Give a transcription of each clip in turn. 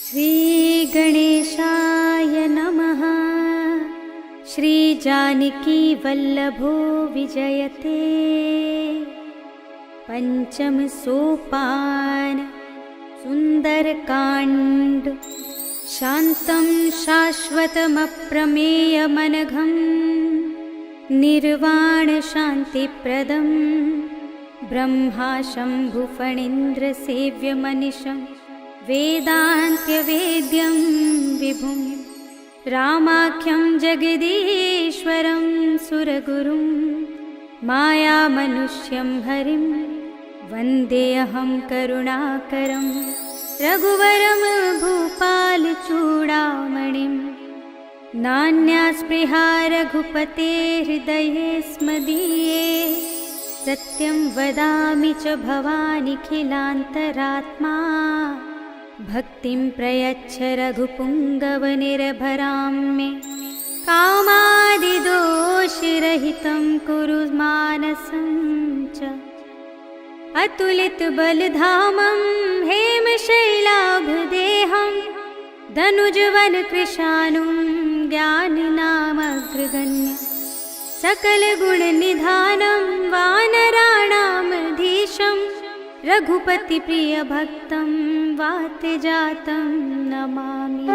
श्री गणेशाय नमः। श्री जानकी वल्लभो विजयते। पंचम सोपान सुंदरकांड। शांतं शाश्वतमप्रमेयमनघं निर्वाण शांतिप्रदं ब्रह्मा शंभुफणीन्द्र सेव्यमनिशं वेदान्त्यवेद्यं विभुं रामाख्यं जगदीश्वरं सुरगुरुं मायामनुष्यं हरिं वन्देऽहं करुणाकरं रघुवरं भूपालचूडामणिं। नान्यास्पृहा रघुपते हृदये स्मदीये सत्यं वदामि च भवानिखिलान्तरात्मा। भक्तिं प्रयच्छ रघुपुङ्गवनिर्भरां मे कामादिदोषरहितं कुरु मानसं च। अतुलितबलधामं हेमशैलाभदेहं धनुजवनकृशानुं ज्ञानिनामग्रगण्यं सकलगुणनिधानं वानराणामधीशं रघुपतिप्रियभक्तं वातजातं नमामि।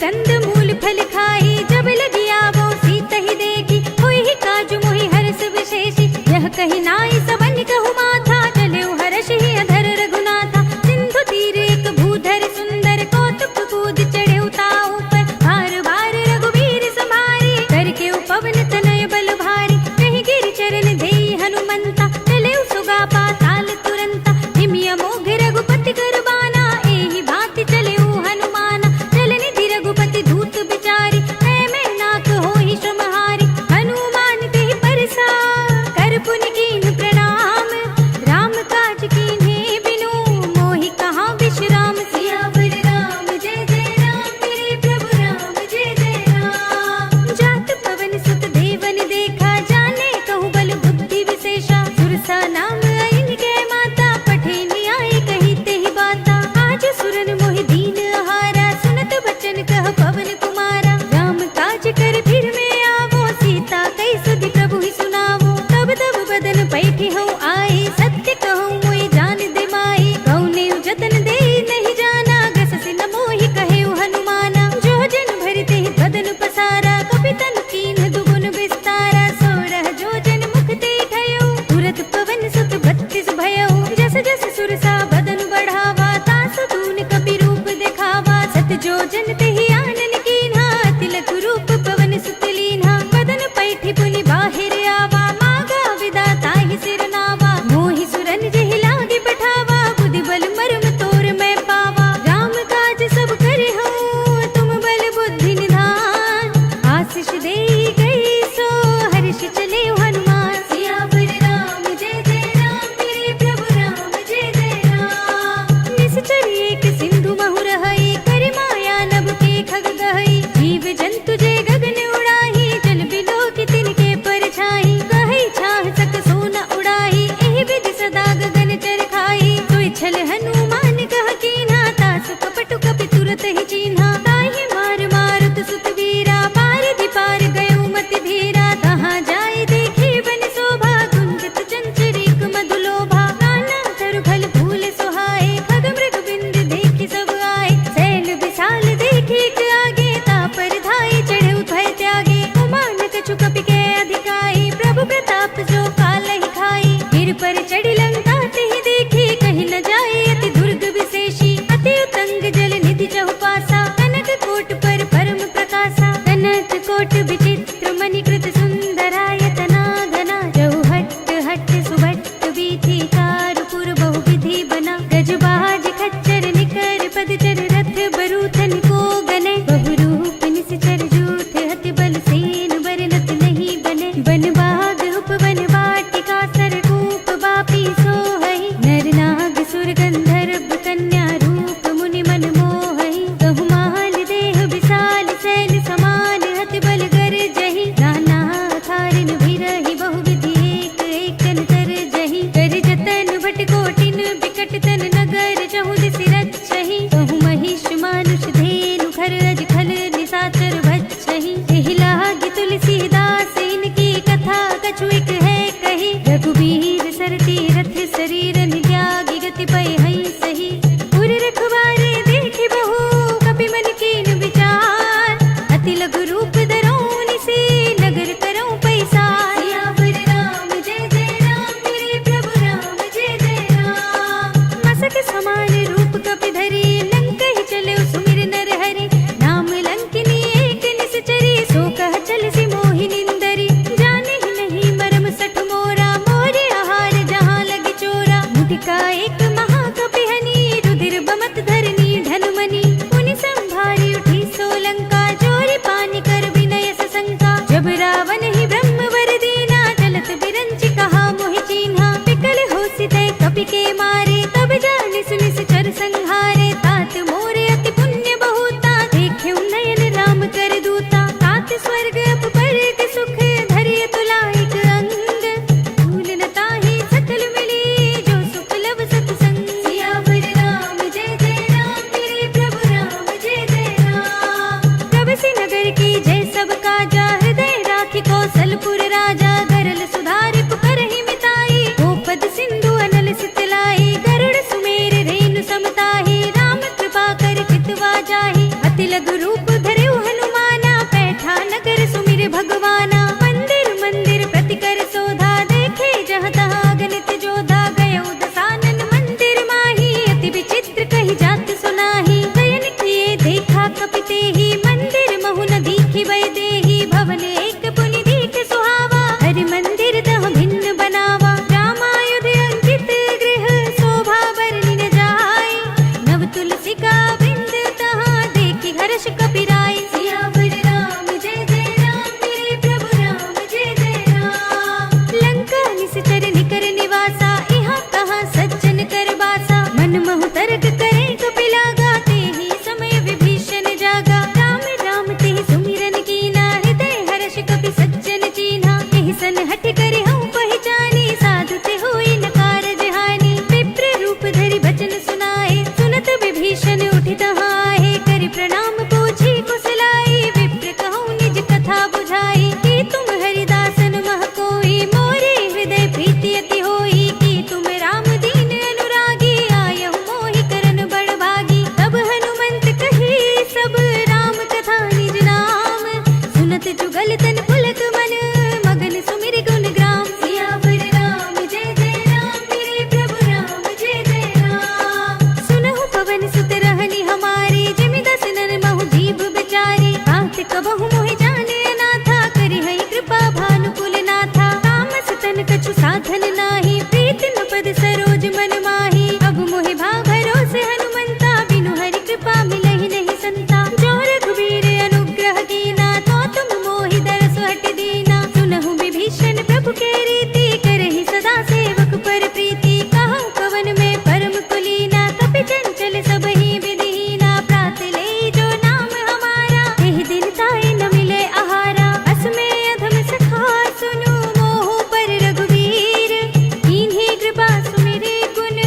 कंद मूल फल खाई जब लगी आवो सीता ही देखी होई ही काजू मोहि हर्ष विशेषी। यह कही नाई सबन कहु माथा चले हर्ष ही अधर रघुनाथा। सिंधु निकट तन नगर जहु दिसि रच्छहि कहु महिष मानुष धेनु घर अज खल निसाचर भच्छहि एहि लागी तुलसीदास इनकी कथा कछु एक है कही रघुबीर सरती रथ शरीर त्यागी गति पय हई सही उर रखवारे देखि बहु कपि मन कीन विचार अति लघु रूप धरौनि से नगर करौं पैसार सियावर राम जय जय राम मेरे प्रभु राम जय जय राम मसक समान रूप कपि धरि लंकहि चले सुमिर नर हरि नाम लंकिनी एक निश्चरी सो कह चल सि मोहि निंदरी जाने ही नहीं मरम सठ मोरा मोरे आहार जहाँ लगी चोरा मुटिका एक महाकपि हनि रुधिर बमत धरनी धनुमनि मुनि संभारी उठी सोलंका जोरी पानी कर विनय सशंका जब रावण ही ब्रह्म वर दीना चलत बिरंचि कहा मोहि चीन्हा पिकल होसि तय कपि के मारे तब जानि सुनि चर संहारे तात मोरे अति पुण्य बहुता देख्यु नयन राम कर दूता तात स्वर्ग अपवर्ग सुख धरिय तुलाइक अंग भूल न ताहि सकल मिली जो सुख लव सत्संग सियावर राम जय जय राम मेरे प्रभु राम जय जय राम प्रभसि नगर की जय सब काजा हृदय राखि कौशलपुर राजा गरल सुधारि पुकारहि मिताई गोपद सिंधु अनल सितलाई गरुड़ सुमेर रेणु समताहि राम कृपा कर चितवा जाहि अति लघु रूप धरौ हनुमाना पैठा नगर सुमिर भगवाना मंदिर मंदिर प्रति कर सोधा देखे जहाँ तहाँ अगणित जोधा गयौ दसानन मंदिर माही अति विचित्र कही जात सुनाही गयन किए देखा कपि तेहि मंदिर महु न दीखि वै देहि भवन एक पुनि दीख सुहावा हरि मंदिर तह भिन्न बनावा रामायुध अंकित गृह शोभा बरनि न जाय नव तुलसी का बिंद तहाँ देखि हर्ष कपि राय सियावर राम जय जय राम मेरे प्रभु राम जय जय राम लंका निश्चर निकर निवासा यहाँ कहाँ सज्जन कर बासा मन महु तर्क करे कपि लागा तेहि समय विभीषण जागा राम राम तेहि सुमिरन कीना हृदय हर्ष कपि सज्जन चीन्हा एहि सन हठ करे हूँ पहचानी साधु ते हुई न कारज हानि विप्र रूप धरि बचन सुनाए सुनत विभीषण उठि तहाँ आहे करि प्रणाम पूछी कुशलाई विप्र कहूँ निज कथा बुझाई कि तुम हरिदासन मह कोई मोरे हृदय प्रीति अति होई कि तुम राम दीन अनुरागी आयहु मोहि करन बड़ भागी तब हनुमंत कही सब राम कथा निज नाम सुनत जुगल तन पुलक मन मगन सुमिर गुण ग्राम सियावर राम जय जय राम मेरे प्रभु राम जय जय राम सुनहु पवन सुत रहनि हमारी जिमि दसनन महु जीव बिचारी कांत कबहु मोहि जाने अनाथा करि हई कृपा भानुकुल नाथा तामस तन कछु साधन नाही प्रीति न पद सरोज मन माही अब मोहि भाव भरोसे हनुमंता बिनु हरि कृपा मिलहि नहीं संता जो रघुबीर अनुग्रह कीना तो तुम मोहि दरस हट दीना सुनहु विभीषण प्रभु के रीति करहि सदा सेवक पर प्रीति कहूँ कवन में परम कुलीना कपि चंचल सबहि विधिहीना प्रात ले जो नाम हमारा एहि दिन ताहि न मिले आहारा अस में अधम सखा सुनु मोह पर रघुबीर कीन्ही कृपा सुमिरे गुण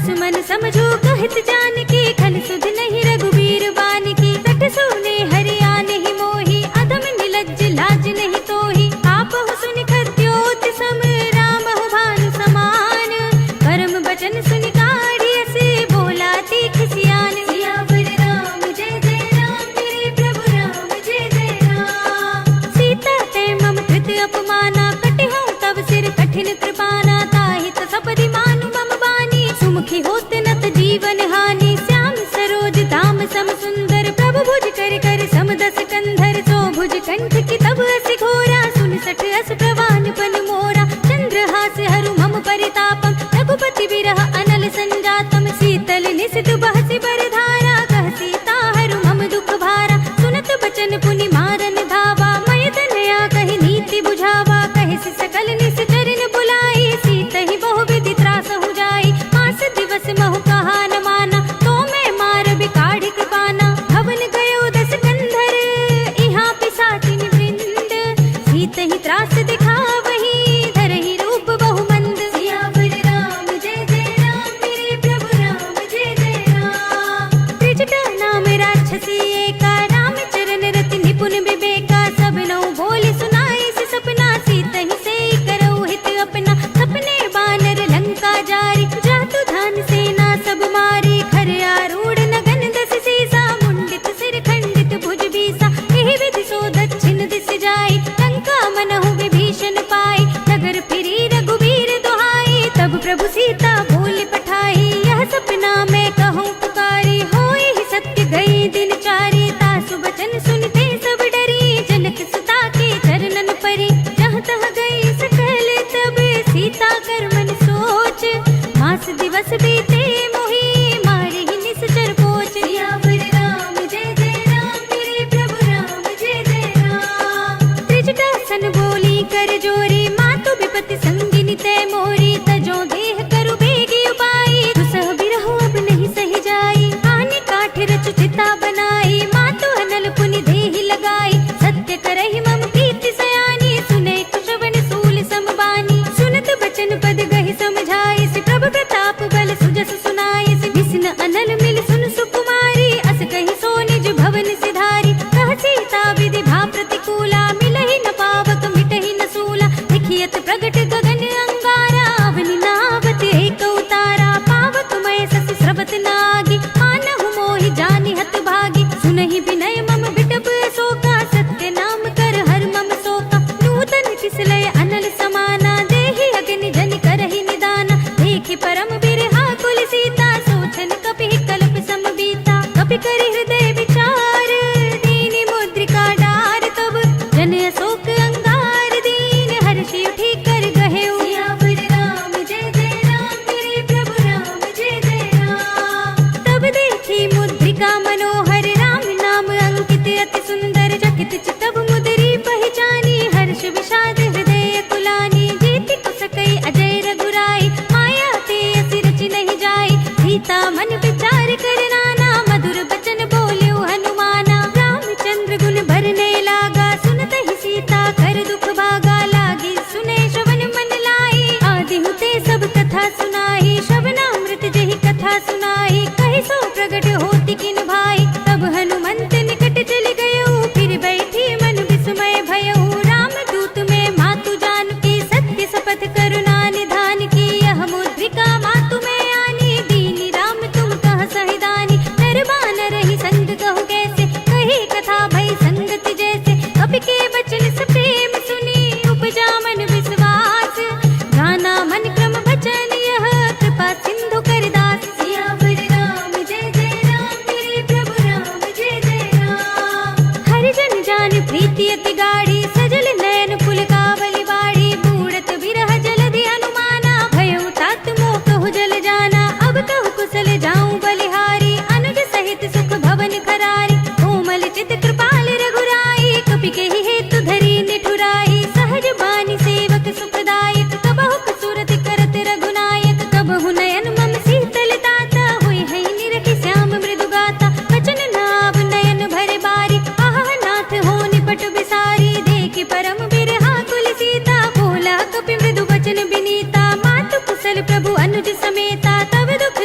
सुमन समझो कहत जानकी, खल सुध नहीं रघुबीर बानकी। सठ सोने हरिया नहीं मोही, अधम निलज्ज लाज नहीं तोही। आपहु सुनि खद्योत सम, रामहु भानु समान। परम बचन सुनि काढ़िय से, बोला तीख सियान। सियावर राम जय जय राम, मेरे प्रभु राम जय जय राम। सीता ते मम कृत अपमाना, कटिहउँ तब सिर कठिन कृपाना। ताहित सपदि मानु मम बानी, सुमुखी होत नत जीवन हानि। श्याम सरोज धाम सम सुंदर, प्रभु भुज कर कर सम दस कंधर। सो भुज कंठ की तब अस घोरा, सुन सठ अस प्रवान पन मोरा। चंद्रहास हरु मम परितापम, रघुपति बिरह अनल संजातम। शीतल निशित बहसि बरधारा, कह सीता हरु मम दुख भारा। सुनत बचन पुनि मारन धावा, मय तनया कहि नीति बुझावा। कहि सि सकल निश्चरन बुलाई, सीतहि बहु विधि त्रासहु जाई। मास दिवस महु कहा न माना, तो मैं मार बिकाढ़ि कृपाना। भवन गयो दस कंधर, इहाँ पिसाचिन वृंद। सीतहि त्रास दिखावहि, धरहि रूप बहु मंद। सियावर राम जय जय राम, मेरे प्रभु राम जय जय राम। त्रिजटा नाम राक्षसी एका, राम चरण रति निपुण विवेका। सब नौ बोली सुनाई सि सपना, सीतहि से करऊ हित अपना। सपने बानर लंका जारी, जातु धान सेना सब मारी। खर आरूढ़ नगन दस सीसा, मुंडित सिर खंडित भुज बीसा। एहि विधि सो दक्षिण दिस जाई, लंका मनहु विभीषण पाई। नगर फिरी रघुबीर दुहाई, तब प्रभु सीता बोल पठाई। यह सपना मैं कहूँ पुकारी, होई ही सत्य गई दिन चारी। तासु बचन सुनते सब डरी, जनक सुता के चरणन परी। जहाँ तह गई सकल तब, सीता कर मन सोच। मास दिवस बीते मोही, मारे ही निश्चर पोच। सियावर राम जय जय राम, मेरे प्रभु राम जय जय राम। त्रिजटा सन बोली कर जोरी, मातु विपति संगिनी तै मोरी। तजो देह करु बेगी उपाई, दुसह बिरहु अब नहीं सही जाई। आने काठ रचु चिता बनाई, मातु अनल पुनि देहि लगाई। सत्य करहि मम प्रीति सयानी, सुने कुशवन सूल समबानी। सुनत बचन पद गहि समझाई, सि प्रभु प्रताप बल सुजस सुनाई। सि विष्णु अनल मिल सुन सुकुमारी, अस कहि सो निज भवन सिधारी। कह सीता विधि भा प्रतिकूला, मिलहि न पावक मिटहि न सूला। देखियत प्रगट गगन अंगारा, अवनि नावत एक उतारा। पावक मय ससि स्रवत नागी, मानहु मोहि जानि हत भागी। सुनहि विनय मम बिटप अशोका, सत्य नाम कर हर मम शोका। नूतन किसलय अनल समाना, देहि अग्नि जनि करहि निदाना। देखि परम बिरहा कुल सीता, सोचन कपिहि कल्प सम बीता। कपि करि हृदय विचार, दीनि मुद्रिका डार। तब जन अशोक अंगार, दीन हर्षि उठि कर गहेउ। सियावर राम जय जय राम, मेरे प्रभु राम जय जय राम। तब देखी मुद्रिका मनोहर, राम नाम अंकित अति सुंदर। चकित चितव मुदरी पहचानी, हर्ष विषाद हृदय कुलानी। जीति कुसकई अजय रघुराई, माया ते असि रचि नहीं जाई। सीता मन विचार कर नाना, मधुर बचन बोल्यो हनुमाना। रामचंद्र गुण भरने लागा, सुनत ही सीता कर दुख भागा। लागी सुने श्रवण मन लाई, आदि हुते सब कथा सुनाई। श्रवणामृत जेहि कथा सुनाई, कहि सो प्रगट होति किन भाई। तब हनुमंत निकट चल गयो, फिर बैठी मन विस्मय भयउ। राम दूत में मातु जानकी, सत्य शपथ करुणा निधान की। यह मुद्रिका मातु में आनी, दीनी राम तुम कह सहिदानी। नर बानर ही संग कहु कैसे, कही कथा भई संगति जैसे। कपि के बचन सप्रेम सुनी, उपजा मन विश्वास। गाना मन क्रम बचन यह, कृपा सिंधु कर दास। सियावर राम जय जय राम, मेरे प्रभु राम जय जय राम। हरिजन जान प्रीति अति गाढ़ी, सजल नयन पुलकावली बाड़ी। बूढ़त बिरह जलधि अनुमाना, भयउ तात मोह कहु जल जाना। अब कहु कुशल जाऊं बलिहारी, अनुज सहित सुख भवन खरारी। कोमल चित कृपाल रघुराई, कपि केहि हेतु धरी निठुराई। सहज बानी सेवक सुखदायक, कबहु कसुरति करत रघुनायक। कबहु नयन मम शीतल ताता, हुई है निरखि श्याम मृदु गाता। वचन नाव नयन भरे बारी, आह नाथ हो निपट बिसारी। देखि परम बिरहा कुल सीता, बोला कपि मृदु वचन बिनीता। मातु कुशल प्रभु अनुज समेता, तब दुख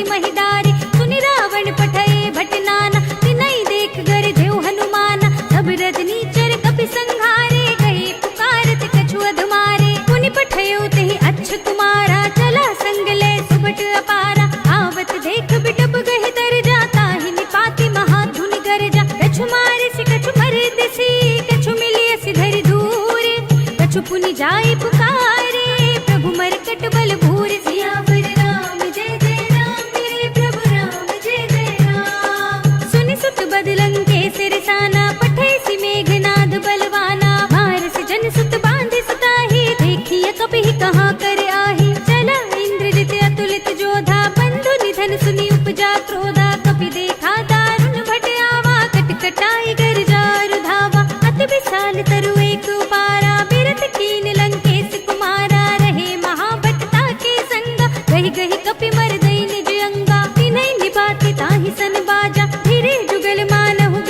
धरि महिडारे सुनि रावण पठये भट नाना तिनहि देख गर देव हनुमाना सब रजनी चर कपि संहारे गए पुकारत कछु अधमारे पुनि पठयो तेहि अच्छ कुमारा चला संग ले सुबट अपारा आवत देख बिटप गहि तर जाता ही निपाति महाधुनि गरजा कछु मारे से कछु मरे दिसी कछु मिलिय सिधरि दूर कछु पुनि जाय पुकारे प्रभु मरकट बल भूर सियावर राम जय जय राम मेरे प्रभु राम जय जय राम सुनि सुत बदलंग के सिरसाना पठे सि मेघनाद बलवाना मारस जन सुत बांधे सुताही देखिए कपि कहाँ कर आही चला इंद्रजित अतुलित जोधा बंधु निधन सुनि उपजा क्रोधा कपि देखा दारुण भट आवा कटकटाई गर जारु धावा अति विशाल तरु एक उपारा बिरत कीन लंकेश कुमारा रहे महाभटता के संगा गहि गहि कपि मर दई निज अंगा तिन्हि निभाति ताहि सन बाजा धीरे जुगल मानहु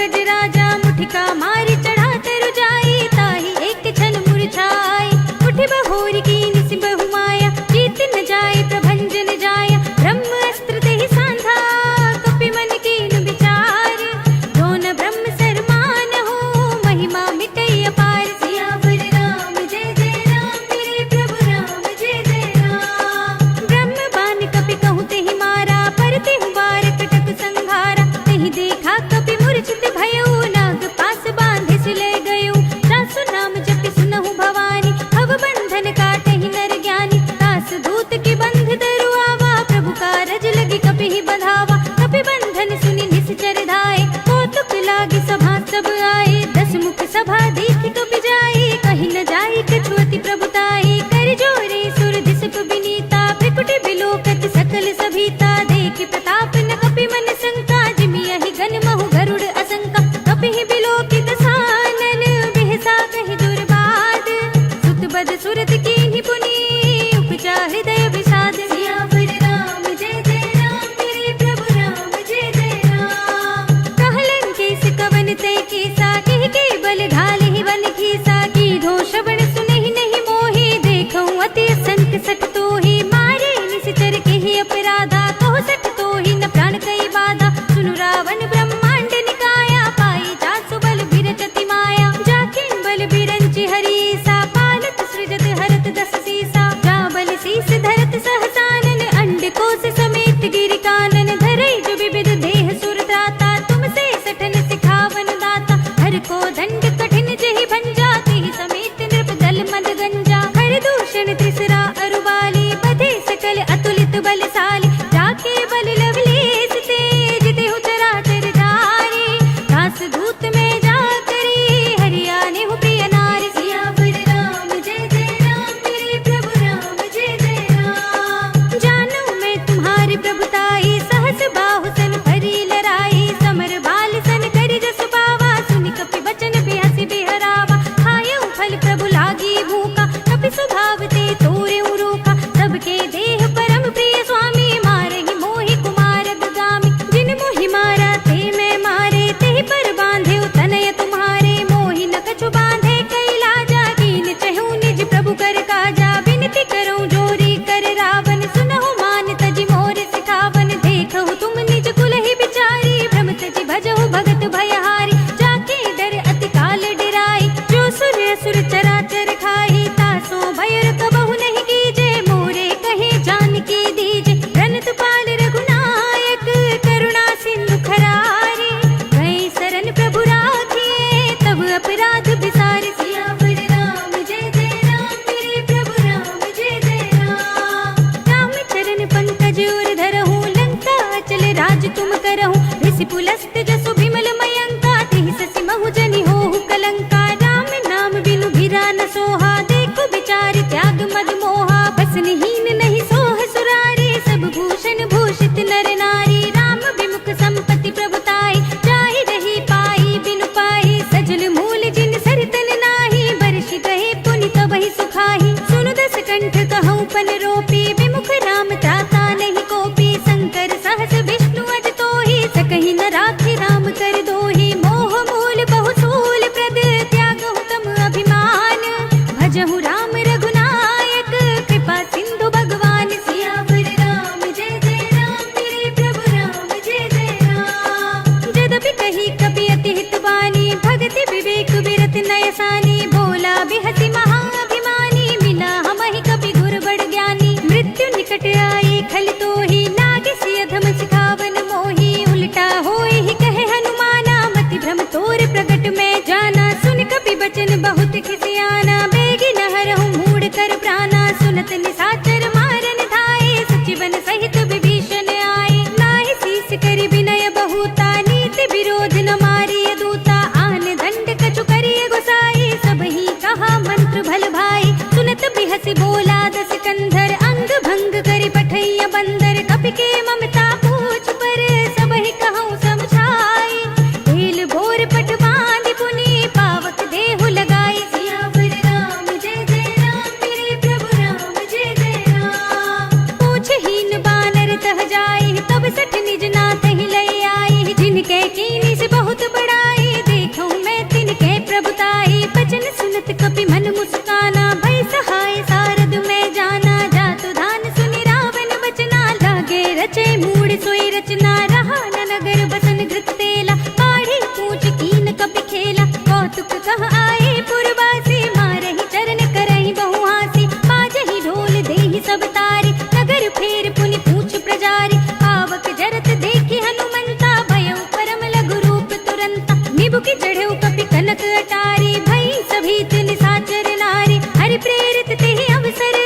जानत निशाचर मारन धाये, सचिवन सहित विभीषण आए। नाहि शीस करि विनय बहुता, नीति विरोध न मारिय दूता। आन दंड कछु करिय गोसाई, सबहि कहा मंत्र भल भाई। सुनत बिहसि बोला दस कंधर, अंग भंग करि पठैया बंदर। कपि के ममता पूछ पर, सबहि कहूँ समझाई। ढील भोर पट बांधि पुनि, पावक देहु लगाई। सियावर राम जय जय राम, मेरे प्रभु राम जय जय राम। पूछहीन बानर तह जाई, तब सठ निज नाथ ही लय आई। जिनके कीनी से बहुत बड़ाई, देखूं मैं तिनके प्रभुताई। बचन सुनत कपि मन मुस्काना, भय सहाय सारद में जाना। जातु धान सुनि रावण बचना, लागे रचे मूढ़ सोई रचना। रहा न नगर बसन घृत तेला, पाढ़ी पूछ कीन कपि खेला। कौतुक कह आए पुरवासी, मारहि चरण करहि बहु हासी। बाजहि ढोल देहि सब तारी, नगर फेर पुनि पूछ प्रजारी। पावक जरत देखि हनुमंता, भयउ परम लघु रूप तुरंता। निबुकि चढ़ऊ कपि कनक अटारी, भई सभीत निशाचर नारी। हरि प्रेरित तेहि अवसर,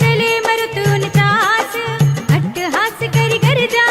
चले मरुत उनचास। अट्टहास करि गर्जा,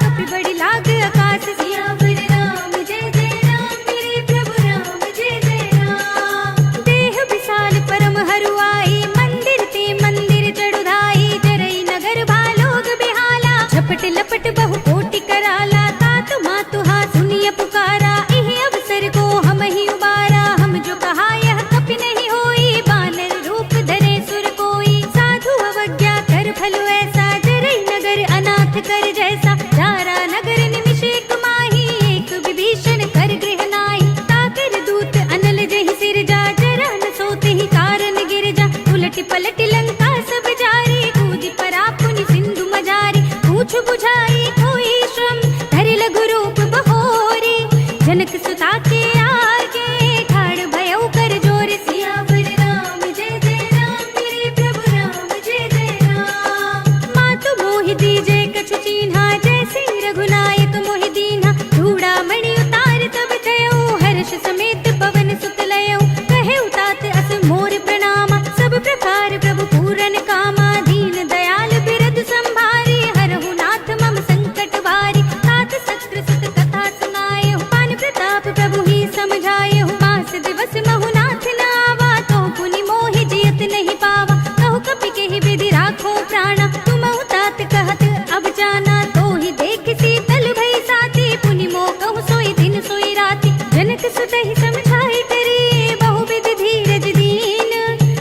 कपि बड़ी लाग आकाश। सियावर राम जय जय राम, मेरे प्रभु राम जय जय राम। देह विशाल परम हरुआई, मंदिर ते मंदिर चढ़ुधाई। जरई नगर भालोग बिहाला, झपट लपट बहु कोटि कराला। तात मातु हा सुनिय पुकारा, इहि अवसर को हम ही उबारा। हम जो कहा यह कपि नहीं होई, बानर रूप धरे सुर कोई। साधु अवज्ञा कर फलो ऐसा, जरई नगर अनाथ कर जैसा। जारा नगर निमिष एक माही, एक विभीषण कर गृह नाहि। ताकर दूत अनल जहि सिर जा, जरा न सोते ही कारण गिर जा। उलटि पलटि लंका सब जारी, कूदि परा पुनि सिंधु मजारी। पूछ बुझाई कोई श्रम, धरि लघु रूप बहोरी। जनक सुता के आगे, ठाड़ भयउ कर जोर। सियावर राम जय जय राम, मेरे प्रभु राम जय जय राम। मातु मोहि दीजे कछु चीन्हा, जैसे रघुनायक मोहि दीन्हा। चूड़ामणि उतार तब थयउ, हर्ष समेत पवन सुत लयउ। कहेउ तात अस मोर प्रणामा, सब प्रकार प्रभु पूरन कामा। दीन दयाल बिरध संभारी, हरहु नाथ मम संकट भारी। तात सत्र सुत कथा सुनाएहु, पान प्रताप प्रभु ही समझाएहु। मास दिवस महु नाथ न आवा, तो पुनि मोहि जियत नहीं पावा। कहु कपि केहि विधि राखो प्राणा, तुमहु तात कहत अब जाना। तो ही देख शीतल भई साथी, पुनि मोह कहु सोई दिन सोई राति। जनक सुतहि समझाई करी, बहुविध धीरज दीन।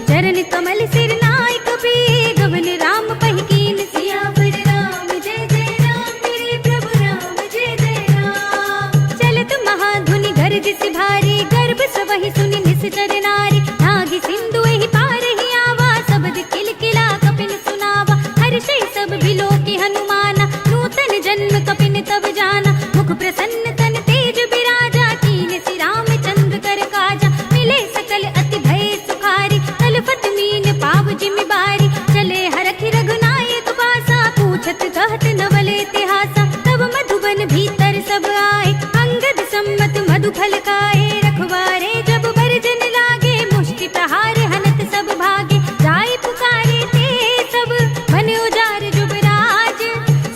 चरण कमल सिर नाय कपि, गवन राम पहि कीन। सियावर राम जय जय राम, मेरे प्रभु राम जय जय राम। चलत महाधुनि गर्जिसि भारी, गर्भ सबहि सुनि निश्चर नारी। नागि सिंधु एहि पार ही आवा, सबद किलकिला कपिन सुनावा। हर्षै सब बिलोकि हनुमाना, नूतन जन्म कपिन तब जाना। मुख प्रसन्न तन तेज बिराजा, कीन्हि रामचंद्र कर काजा। मिले सकल अति भय सुखारी, तलफत मीन पाव जिमि बारी। चले हरखि रघुनायक पासा, पूछत कहत नवल इतिहासा। तब मधुबन भीतर सब आए, अंगद सम्मत मधु फल खाए। रखवारे जब बरजन लागे, मुष्टि प्रहार हनत सब भागे। जाय पुकारे ते सब, मन उजार जुबराज।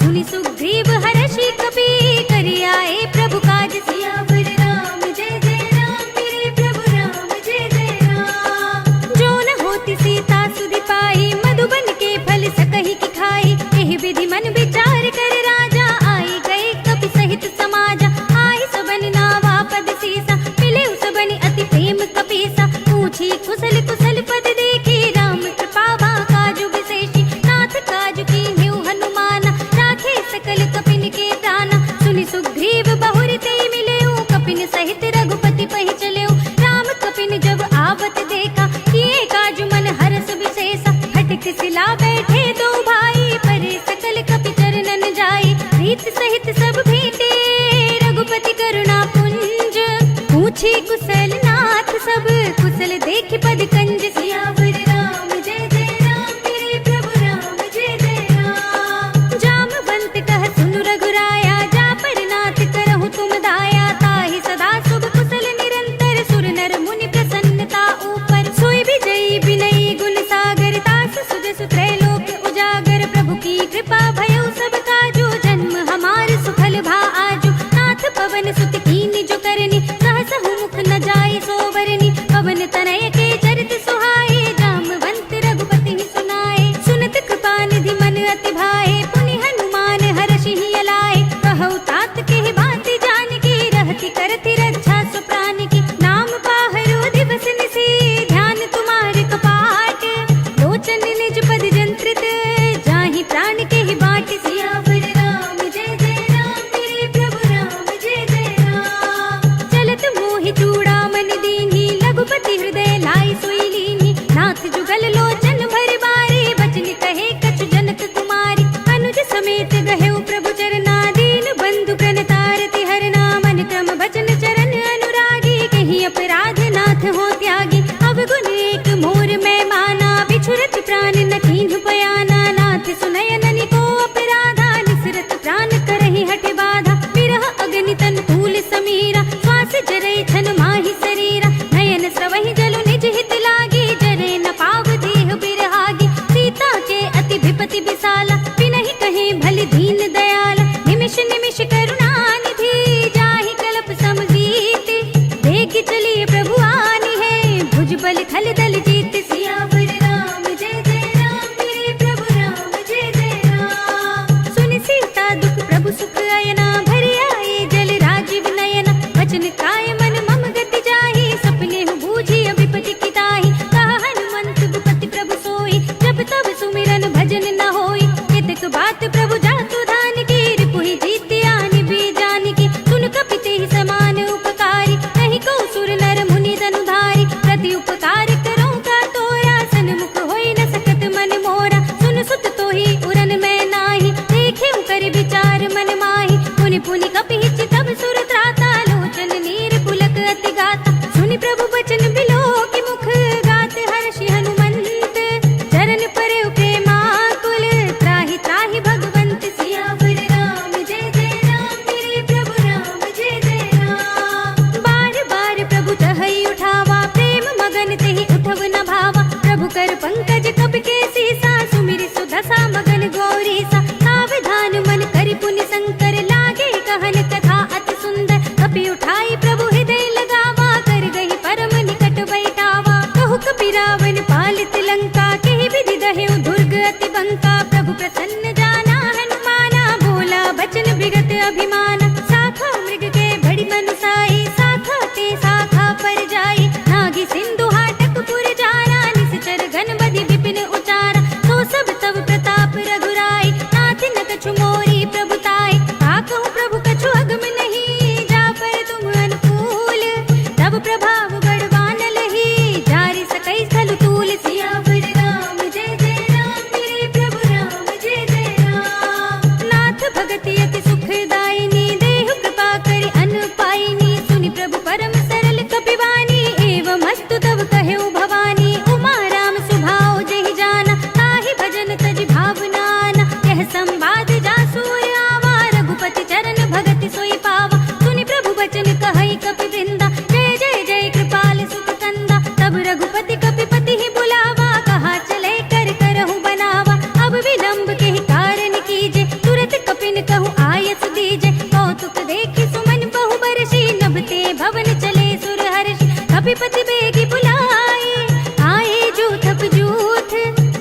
सुनि सुग्रीव हर्षि कपि, करि आए प्रभु काज। सियावर राम जय जय राम, मेरे प्रभु राम जय जय राम। जो न होती सीता सुधि पाई, मधुबन के फल सकहि की खाई। एहि विधि मन विचार कर राजा, आई गए कपि सहित समाजा। आई सबन नावा पद सीसा, मिले सबनि अति प्रेम कपीसा। पूछी कुशल कुशल पद देखी, राम कृपा भा काजु विशेषी। नाथ काज कीन्ह्यु हनुमाना, राखे सकल कपिन के प्राणा। सुनि सुग्रीव बहुर ते मिलेउ, कपिन सहित रघुपति पहि चलेउ। राम कपिन जब आवत देखा, किए काजु मन हरस विशेषा। हठिक सिला बैठे दो भाई, परे सकल कपि चरणन जाई। प्रीत सहित सब भेंटे, रघुपति करुणा पुंज। पूछी कुशल नाथ सब, कुशल देखि पद कंज। सियावर राम जय जय राम, मेरे प्रभु राम जय जय राम। जामवंत कह सुनु रघुराया, जा पर नाथ करहु तुम दाया। ताहि सदा शुभ कुशल निरंतर, सुर नर मुनि प्रसन्नता ऊपर। सोई विजयी विनयी गुण सागर, तास सुजस इच्छा सो प्राण की, नाम पाहरो दिवस निसी, ध्यान तुम्हारे कपाट, लोचन निज पद जंत्रित, जाहि प्राण के ही बाट। सियावर राम जय जय राम, मेरे प्रभु राम जय जय राम। चलत मोहि चूड़ामणि दीन्ही, लघुपति हृदय लाई सोई लीन्ही, नाथ जुगल लोचन भर बारे, बचन कहे कछु जनक कुमारी, अनुज समेत गहेउ प्रभु चरना, दीन बंधु प्रणतारति हरना, मन क्रम बचन चरण अनुरागी, कहीं अपराध नाथ हो त्यागी, अवगुण एक मोर मैं माना, बिछुरत प्राण न कीन्ह पयाना, नाथ सुनयन को अपराधा, निसरत प्राण करहि हठ बाधा, विरह अग्नि तन तूल समीरा, श्वास जरै छन माहि शरीरा, नयन स्रवहि जलु निज हित लागी, जरे न पाव देह बिरहागी, सीता के अति विपति विसाला, बिनहि कहे भल दीन दयाला, निमिष निमिष करुणा निधि, जाहि कल्प समजीति, देख चलिए प्रभु आनी है, भुज बल खल दल जीत। सियावर राम जय जय राम, मेरे प्रभु राम जय जय राम। सुनि सीता दुख प्रभु सुख अयना, भरि आए जल राजीव नयना, वचन काय मन मम गति जाहि, सपने हु बूझी विपति की ताहि, कहा हनुमंत विपति प्रभु सोई, जब तब सुमिरन भजन न होई, केतक बात प्रभु जातु धान की, रिपुहि जीति आनि भी जान की, सुन कपि ही समान उपकारी, नहीं को सुर नर मुनि धनुधारी, प्रति उपकार करो का तोरा, सन्मुख होई न सकत मन मोरा, सुन सुत तोहि उरन मैं नाही, देखे कर विचार मन माही, पुनि पुनि कपि तब सुर त्राता, लोचन नीर पुलक अति गाता, सुनि प्रभु बचन बिलो की मुख, गात हर्षि हनुमंत, चरण परे प्रेमाकुल, त्राहि त्राहि भगवंत। सियावर राम जय जय राम, मेरे प्रभु राम जय जय राम। बार बार प्रभु तहई उठावा, प्रेम मगन तेहि उठव न भावा, प्रभु कर पंकज कपि के सीसा, सुमिरि सुदशा मगन गौरीसा, सावधान मन करि पुनि शंकर, लागे कहन कथा अति सुंदर, कपि उठाई प्रभु हृदय लगावा, कर गही परम निकट बैठावा, कहु कपि रावण पालित लंका, केहि विधि दहेउ दुर्ग अति बंका, प्रभु प्रसन्न जाना हनुमाना, बोला बचन विगत अभिमाना, शाखा मृग के बड़ी मनुसाई, शाखा ते शाखा पर जाई, नागी सिंधु हाटक पुर जाना, निश्चर घन बधि विपिन उचारा, तो सब तब प्रताप रघुराई, नाथ न कछु मोरी प्रभुताई, कहूँ प्रभु कछु अगम नहीं, जा पर तुम अनुकूल, तब प्रभाव बड़वान लही, जारि सकै स्थल तूल। सियावर राम जय जय राम, मेरे प्रभु राम जय जय राम। नाथ भगति अति सुखदायिनी, देहु कृपा करि अन पाइनी, सुनि प्रभु परम सरल कपिवानी, एवं हस्तु तब कहेउ भवानी, उमा राम सुभाव जेहि जाना, ताहि भजन तजि भावनाना, यह संवाद जासूर आवा, रघुपति चरण भगति सोई पावा, सुनि प्रभु बचन कहई कपि वृंदा, जय जय जय कृपाल सुख कंदा, तब रघुपति कपिपति ही बुलावा, कहा चले कर करहु बनावा, अब विलंब के ही कारण कीजे, तुरत कपिन कहु आयस दीजे, कौतुक देखि सुमन बहु बरसी, नभते भवन चले सुर हर्षि, कपिपति बेगी बुलाए, आए जूथप जूथ,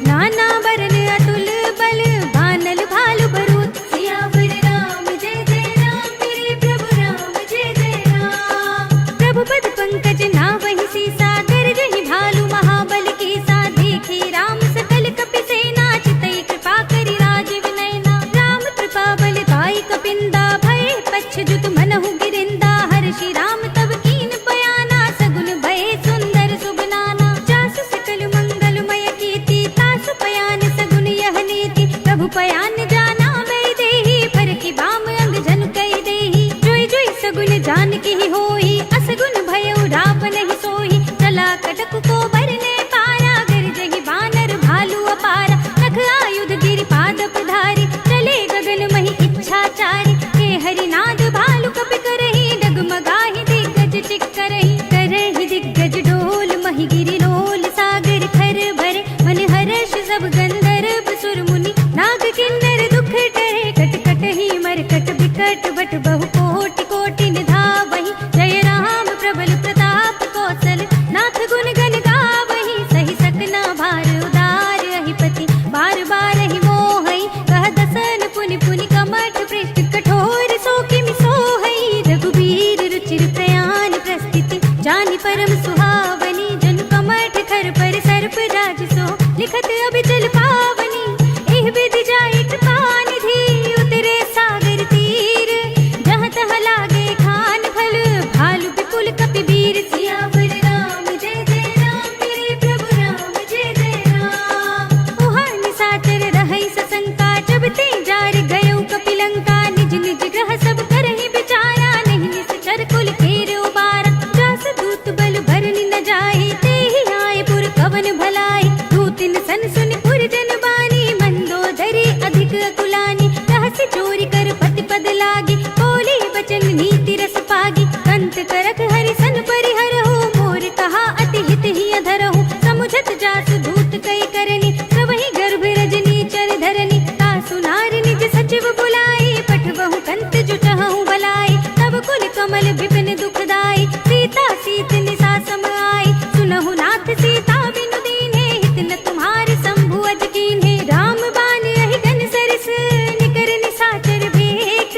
नाना बरन अतुल बल, बानल भालु बरूथ। सियावर राम जय जय राम, मेरे प्रभु राम जय जय राम। प्रभु पद पंकज नावहि सीसा, गरजहि भालु महाबल कीसा, देखी राम सकल कपि सेना, चितई कृपा करि राजीव नयना, राम कृपा बल पाई कपिंदा, भय पच्छ जुत मनहु गिरिंदा, हर्षि राम तब कीन बयाना, सगुन भय सुंदर जानी परम सुहावनी, जन कमठ खर पर सर्प राज सो, लिखत अभिचल पावनी। एह विधि जाए कृपा निधि, उतरे सागर तीर, जहाँ तहाँ लागे खान फल, भालु विपुल कपिवीर। सियावर राम जय जय राम, मेरे प्रभु राम जय जय राम। उहाँ निशाचर रहै सशंका, जब ते जार गयो कपिलंका। निज निज ग्रह सब करहि विचारा, नहीं निश्चर कुल केर उबारा। जास दूत बल भरनि न जाहि, तेहि आए पुर कवन भलाई। दूतिन सन सुनि पुर जन बानी, मंदोदरी अधिक अकुलानी। रहस्य चोरी कर पति पद लागी, बोले बचन नीति रस पागी। कंत करक हरि सन परिहरहु, मोर कहा अति हित ही अधरहु। समुझत जासु दूत कई करनी, सबहि गर्भ रजनी चर धरनी। तासु नार निज सचिव बुलाई, पठबहु कंत जो चहु भलाई। तब कुल कमल विपिन दुखदाई, सीता सीत निसा सम आई। सुनहु नाथ सीता बिनु दीन्हे, हित न तुम्हार शंभु अज कीन्हे। राम बाण अहि घन सरस, निकर निशाचर भेक।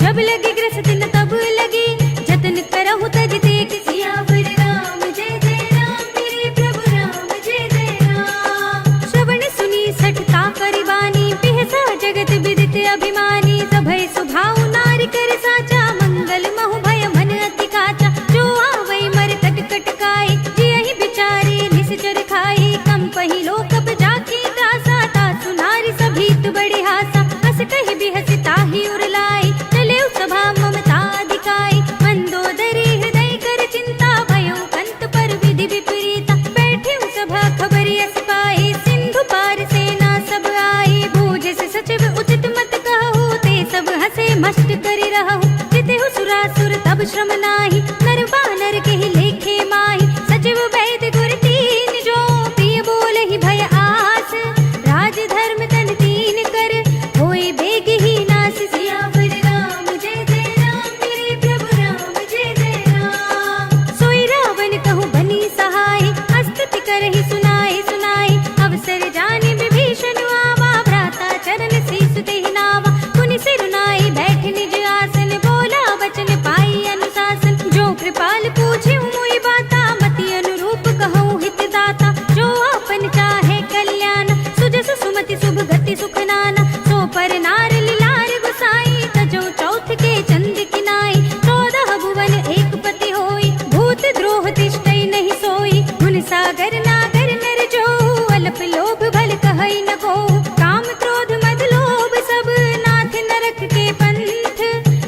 जब लगे ग्रसित न तब लगी, जतन करहु तज तेक। सियावर राम जय जय राम, मेरे प्रभु राम जय जय राम। श्रवण सुनी सठता करिबानी, बिहसा जगत विदित अभिमानी। सभय सुभाउ नारी कर साचा, मंगल महु भय मन अति काचा। जो आवै मर कट कट काई, जियहि बिचारे निश्चर खाई। कंपहि लोकप जाकी त्रासा, तासु नारी सभीत बड़े हासा। हस कहि बिहसि ताहि उर लाई, चलेउ सभा ममता अधिकाई। मंदोदरी हृदय कर चिंता, भयो कंत पर विधि विपरीता। बैठेउ सभा खबर यस पाई, सिंधु पार सेना सब आई। बूझ से सचिव उचित मत कहु, ते सब हसे मस्त करि रहु। जितेहु सुरासुर तब श्रम नाही, नर बानर केहि लेखे माही। सचिव वैद्य गुर तीन जो, प्रिय बोलहि भय आस। राज धर्म तन तीन कर, होय बेग ही नास। सियावर राम जय जय राम, मेरे प्रभु राम जय जय राम। सोई रावण कहु बनी सहाय, अस्तुति करहि सुनाई सुनाई। अवसर जानि विभीषण आवा, भ्राता चरण शीस तेहि नावा। पुनि सिरुनाई बैठ निज आसन, बोला वचन पाई अनुशासन। जो कृपाल पूछे मुई बाता, मति अनुरूप कहूँ हित दाता। जो आपन चाहे कल्याण, सुजस सुमति शुभ गति सुख नाना। सो पर नार लिलार गुसाई, तजो चौथ के चंद किनाई। 14 भुवन एक पति होई, भूत द्रोह तिष्ठै नहीं सोई। गुण सागर नागर नर जो, अल्प लोभ भल कहै न को। काम क्रोध मद लोभ सब, नाथ नरक के पंथ।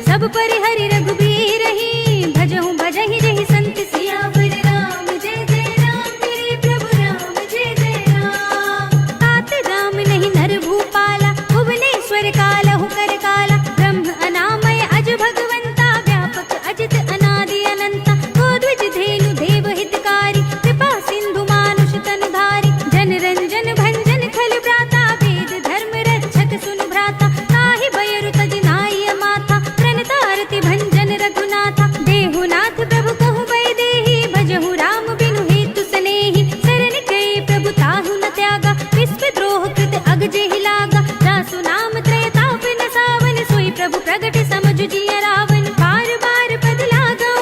सब परिहरि रघुबीर ही, भजहु भजहि जहि संत। सियावर राम जय जय राम, मेरे प्रभु राम जय जय राम। तात राम नहीं नर भूपाला, भुवनेश्वर कालहु कर काला। ब्रह्म अनामय अज भगवंता, व्यापक अजित अनादि अनंता। गोद्विज धेनु देव हितकारी, कृपा सिंधु मानुष तन धारी। जन रंजन भंजन खल भ्राता, वेद धर्म रक्षक सुन भ्राता। ताहि बयरु तज नाई माथा, प्रणतारति भंजन रघुनाथा। देहुनाथ प्रभु कहु बै देहि, भजहु राम बिनु हेतु सनेहि। शरण गए प्रभु ताहु न त्यागा, विश्व द्रोह कृत अग जेहि लागा। जासु नाम त्रय ताप न सावन, सोई प्रभु प्रगट समझु जिय रावण। बार बार पद लागऊ,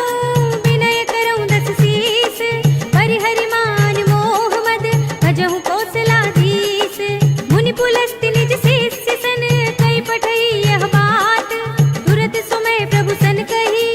विनय करऊँ दस शीस। परिहरि मान मोह मद, भजहु कौशलाधीश। मुनि पुलस्त्य निज शिष्य सन, कई पठई यह बात। तुरत सुमय प्रभु सन कही,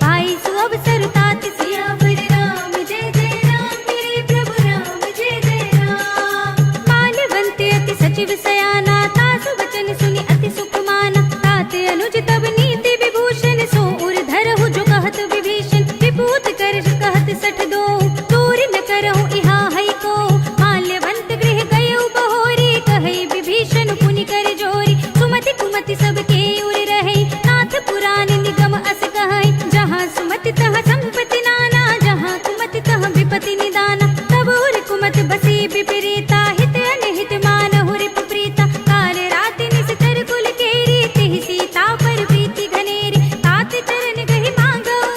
पाई सु अवसर तात। सियावर राम जय जय राम, मेरे प्रभु राम जय जय राम। माल्यवंत अति सचिव सयाना, तासु वचन सुनि अति सुख माना। तात अनुज तब नीति विभूषण, सो उर धरहु जो कहत विभीषण। विभूत कर कहत सठ दो, दूर न करहु इहा है को। माल्यवंत गृह गयउ बहोरी, कहै विभीषण पुनि कर जोरी। सुमति कुमति सबके उर रहै, नाथ पुराण निगम अस कहै। जहाँ सुमति तहाँ संपत्ति नाना, जहाँ कुमति तहाँ विपत्ति निदाना। तब उर कुमत बसी विपरीता, हित अनहित मानहु रिप प्रीता। काल राति निश्चर कुल केरी, तिहि सीता पर प्रीति घनेरी। तात चरण गहि मांगऊ,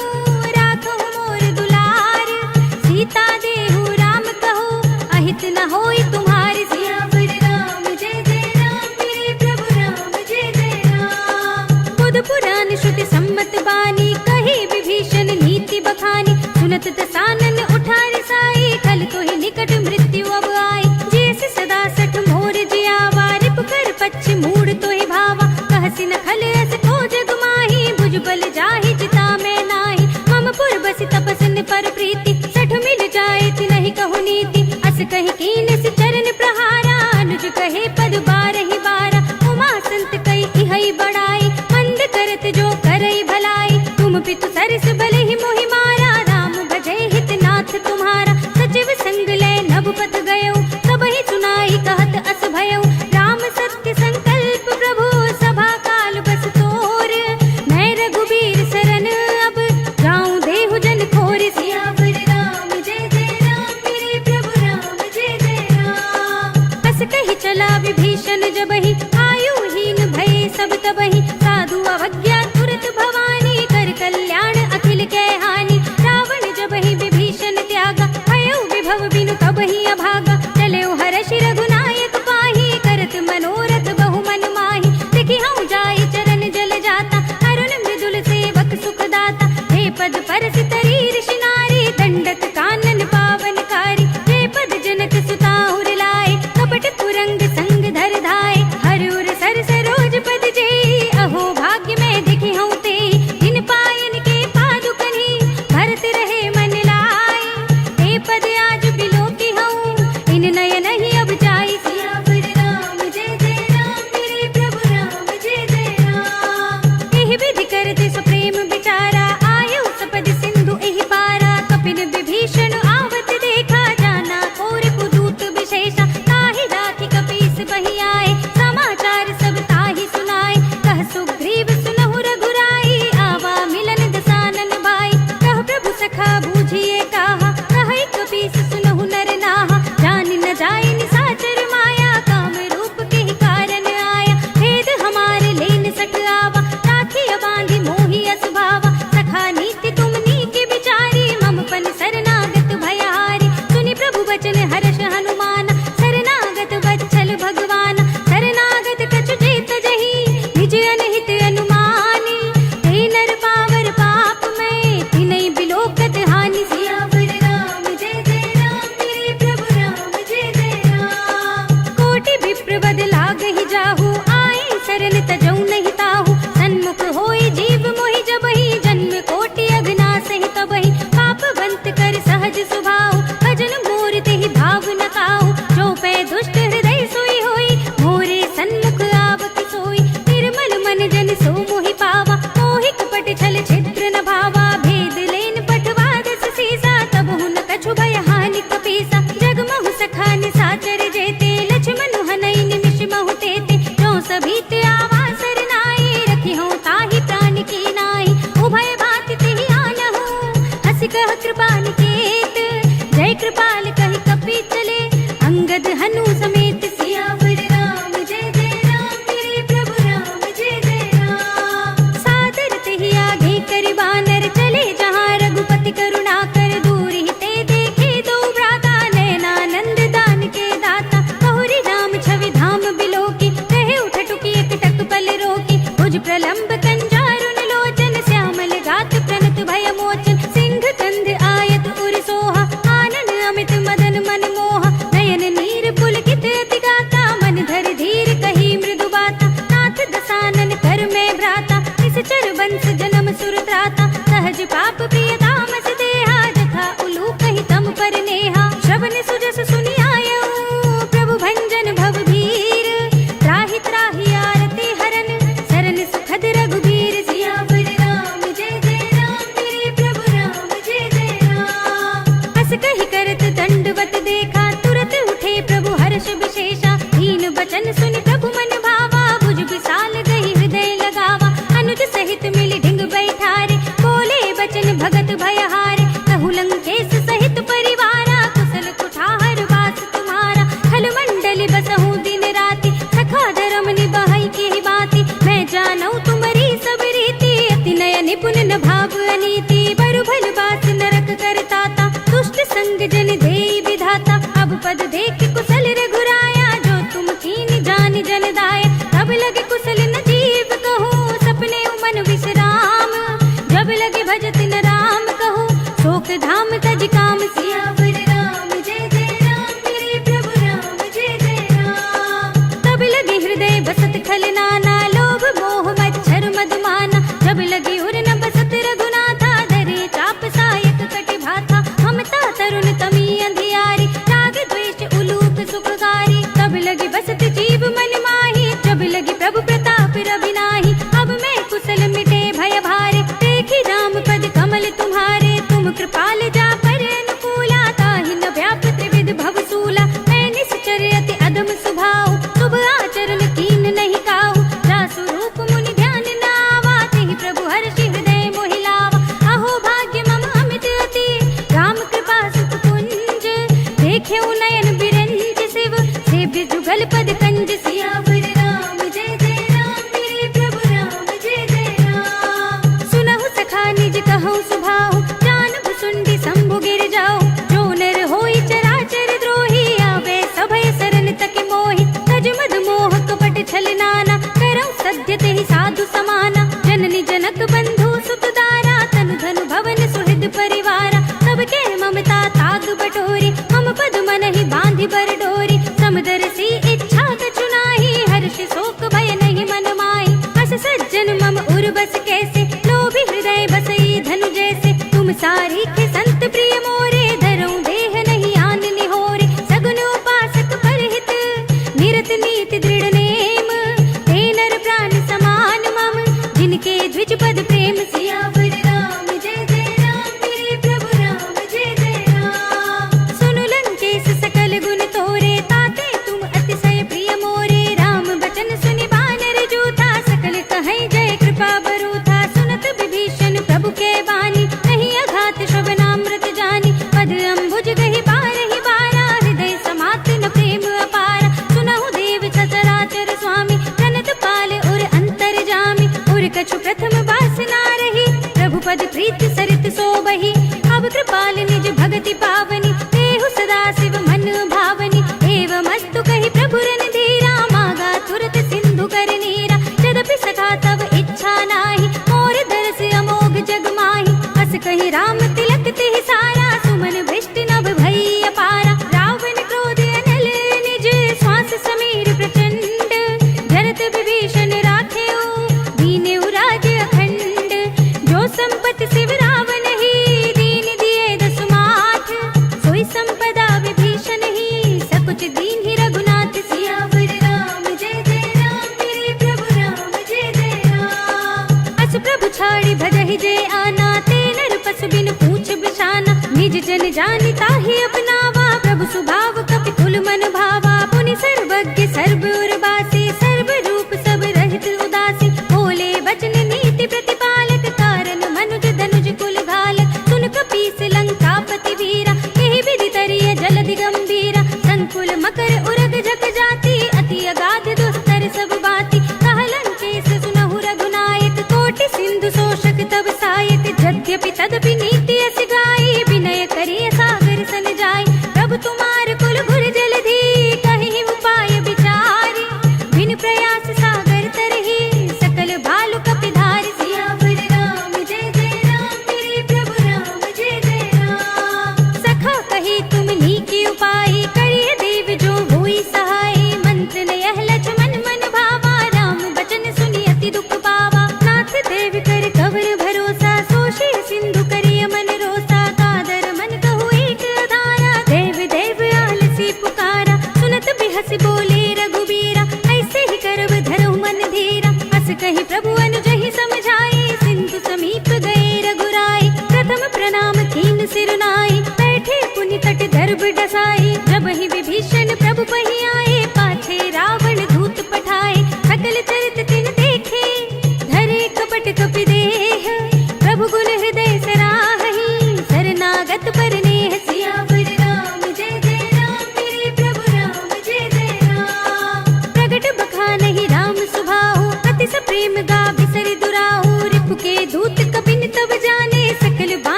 राखहु मोर दुलार। सीत सुनत दसानन उठा रिसाई, खल तो ही निकट मृत्यु अब आई। जैसे सदा सठ मोर जियावा, रिप कर पच्छ मूड तो ही भावा। कहसी न खल अस को जग माही, भुजबल जाहि जिता में नाही। मम पुर बसि तपसन पर प्रीति, सठ मिल जाए तिनहि कहु नीति। अस कहि कीन सि चरण प्रहारा, अनुज कहे पद बारहि बारा। उमा संत कई इहै बड़ाई, मंद करत जो करई भलाई। तुम पितु सरस भले ही मोहि मारा, राम भजै हित नाथ तुम्हारा। सचिव संग लय नभ पथ गयो, सबहि सुनाई कहत अस भयो। राम सत्य संकल्प प्रभु, सभा काल बस तोर। मैं रघुबीर सरन अब, जाऊं देहु जन खोर। सियावर राम जय जय राम, मेरे प्रभु राम जय जय राम। अस कहि चला विभीषण जबहि, आयुहीन भय सब तबहि। साधु अवज्ञा तुरत भवानी, कर कल्याण अखिल कै हानि। रावण जबहि विभीषण त्यागा, भयो विभव बिनु कबहि अभागा। चलेउ हरषि रघुनायक पाहि, करत मनोरथ बहु मन माहि। देखि हऊँ जाई चरण जल जाता, अरुण मृदुल सेवक सुख दाता। हे पद परसि तरी ऋषि नारी, दंडक कानन पावनकारी। हे पद जनक सुताहुर लाए, कपट कुरंग संग धर धाय। हर उर सर सरोज पद जेई, अहो भाग्य में देखि हऊँ तेई। इन पायन के पादुकनि, भरत रहे मन लाए। हे पद आज बिलोकी हऊँ, इन नयन ही अब जाई। सियावर राम जय जय राम, मेरे प्रभु राम जय जय राम। एहि विधि करते सुप्रेम विचारा, आयु सपद सिंधु एहि पारा। कपिन विभीषण आवत देखा, जाना और कुदूत विशेषा। ताहि राखी कपीस बहि आए, समाचार सब ताहि सुनाए। कह सुग्रीव सुनहु रघुराई, आवा मिलन दसानन भाई। कह प्रभु सखा बूझिए काहा, कहै कपीस सुनहु नर नाहा। जान न जाय निसाचर माया, काम रूप के ही कारण आया। भेद हमारे लेन सठ आवा, राखिया बांधि मोहि अस भावा। सखा नीति तुम नीति विचारी, मम पन शरणागत भयहारी। सुनि प्रभु वचन हर्ष हनुमाना, शरणागत वत्सल भगवाना। शरणागत कछु जेत जहि, निज अनहित अनुमानी। ते नर पावर पाप में, तिनै बिलोकत हानि। सियावर राम जय जय राम, मेरे प्रभु राम जय जय राम। कोटि विप्र बद लागहि जाहु, आए शरण तजौ नहीं ताहु। सन्मुख होई जीव मोहि जबहि, जन्म कोटि अघनासहि तबहि। पापवंत कर सहज सुभाव, भजन मोर तेहि भाव न काहु। जो पै दुष्ट हृदय सोई होई, मोरे सन्मुख आवति सोई। निर्मल मन जन सो मोहि पावा, मोहि कपट छल छिद्र न भावा। भेद लेन पठवा दस सीसा, तबहु न कछु भय हानि कपीसा। जगमहु सखा निसाचर जेते, लक्ष्मण हनई निमिष महु तेते। जो सभीत आवा सरनाई, रखी हूँ ताहि प्राण की नाई। उभय भांति तिहि आनहु, हँसि कह कृपा निकेत। जय कृपाल कहि कपि चले, अंगद हनु समेत। सियावर राम जय जय राम, मेरे प्रभु राम जय जय राम। सादर तेहि आगे करि बानर, चले जहाँ रघुपति करुणा कर। दूर ही ते देखे दो भ्राता, नयनानंद दान के दाता। बहुरी राम छवि धाम बिलोकी, कहे उठ टुकी एकटक पल रोकी। भुज प्रलंब कंजारुन लोचन, श्यामल गात प्रणत भय मोचन। सिंह कंध आयत उर सोहा, आनन अमित मदन मन मोहा। नयन नीर पुलकित अति गाता, मन धर धीर कही मृदु बाता। नाथ दसानन कर में भ्राता, निश्चर वंश जन्म सुर त्राता। सहज पाप प्रिय तामस देहा, जथा उलूक कहि तम पर नेहा। श्रवण सुजस सुनि आयऊ, प्रभु भंजन भव भीर। त्राहि त्राहि आरती हरन, शरण सुखद रघुबीर। सियावर राम जय जय राम, मेरे प्रभु राम जय जय राम। अस कहि करत दंडवत देखा, तुरत उठे प्रभु हर्ष विशेषा। दीन बचन सुनि प्रभु मन भावा, भुज विशाल गहि हृदय लगावा। अनुज सहित मिलि ढिंग बैठारे, बोले बचन भगत भयहारे। कहु लंकेश सहित परिवारा, कुशल कुठार वास तुम्हारा। खल मंडली बसहु दिन राति, सखा धर्म निभाई के बाती। मैं जानऊ तुम्हारी सब रीति, अति नय निपुण न भाव अनीति। बरु भल बास नरक करताता, दुष्ट संग जन देई विधाता। अब पद देख कुशल रघुराया, जो तुम कीन जान जन दाय। तब लगे कुशल न जीव कहूँ, सपने मन विश्राम। जब लगे भजत न राम कहूँ, शोक राम तज काम सियावर राम जय जय राम मेरे प्रभु राम जय जय राम। तब लगे हृदय बसत खल नाना लोभ मोह मच्छर मधुमाना जब लगी उर न बसत रघुनाथा धरे चाप सायक कटि भाथा ममता तरुण तमी अंधियारी राग द्वेष उलूक सुखकारी तब लगी बसत जीव मन माही जब लगी प्रभु प्रताप रवि नाही अब मैं कुशल मिटे भय भारे देखी राम पद कमल तुम्हारे तुम कृपाल जा पर अनुकूला ताहि न व्याप त्रिविध भवसूला मैं निश्चर अति अधम स्वभाव शुभ आचरण कीन नहीं काहू जासु रूप मुनि ध्यान न आवा तेहि प्रभु हर्षि हृदय मोहि लावा अहो भाग्य मम अमित अति राम कृपा सुख कुंज देखे नयन बिरंज शिव सेव्य जुगल पद कंज सियावर राम जय जय राम मेरे प्रभु राम जय जय राम। सुनहु सखा निज कहूँ सुभाऊ जान भुसुंडी शंभु गिर जाओ जो नर होई चराचर द्रोही आवे सभय सरन तक मोहि तज मद मोह कपट छल नाना करौ सद्य तेहि साधु समाना जननी जनक बंधु सुत दारा तनु धनु भवन सुहृद परिवारा सबके ममता ताग बटोरी मम पद मन ही बांधि बर डोरी समदर सी इच्छा कछु नाही हर्ष शोक भय नहीं मन माही अस सज्जन मम उर बस कैसे लोभी हृदय बसई धनु जैसे तुम सारी के संत प्रिय मोरे धरऊं देह नहीं आन निहोरे सगुन उपासक परहित निरत नीति दृढ़ नेम ते नर प्राण समान मम जिनके द्विज पद प्रेम सियावर राम जय जय राम मेरे प्रभु राम जय जय राम। सुनु लंकेश सकल गुण तोरे ताते तुम अतिशय प्रिय मोरे राम बचन सुनि बानर जूथा सकल कहे जय कृपा बरूथा सुनत विभीषण प्रभु के बानी नहीं अघात श्रवणामृत जानी पद अम्बुज गहि बारहि बारा हृदय समात न प्रेम अपारा सुनहु देव सचराचर स्वामी प्रणत पाल उर अंतर जामी उर कछु प्रथम वासना रही प्रभु पद प्रीत सरित सोबहि अब कृपाल निज भगति पावनी देहु सदा शिव मन भावनी एवं अस्तु कहि प्रभु रन धीरा मागा तुरत सिंधु कर नीरा यद्यपि सखा तब इच्छा नाही मोर दरस अमोघ जग माही अस कहि राम तिलक तिहि सारा सुमन भ्रष्ट नभ भई अपारा रावण क्रोध अनल निज श्वास समीर प्रचंड जरत विभीषण राखेऊ दीनेऊ राज अखंड जो संपत शिव रावण ही दीन दिए दसुमाठ सोई संपदा विभीषण ही सकुच दीन ही रघुनाथ सियावर राम जय जय राम मेरे प्रभु राम जय जय राम। अस प्रभु छाड़ी भजहि जय आना ते नर पशु बिन पूछ बिछाना निज जन जानि ताहि अपनावा प्रभु सुभाव कपि कुल मन भावा पुनि सर्वज्ञ सर्व उर्वासी सर्व रूप सब रहित उदासी बोले वचन नीति प्रतिपालक कारण मनुज धनुज कुल घालक सुन कपीस लंकापति वीरा यही विधि तरिय जलधि गंभीरा संकुल मकर उरग जग जाति अति अगाध दुस्तर सब बाती कहलन केस सुनहु रघुनायक कोटि सिंधु शोषक तब सायक यद्यपि तदपि नीति अस गाई विनय करिय सागर सन जाय प्रभु तुम्हार कुल घुर जलधि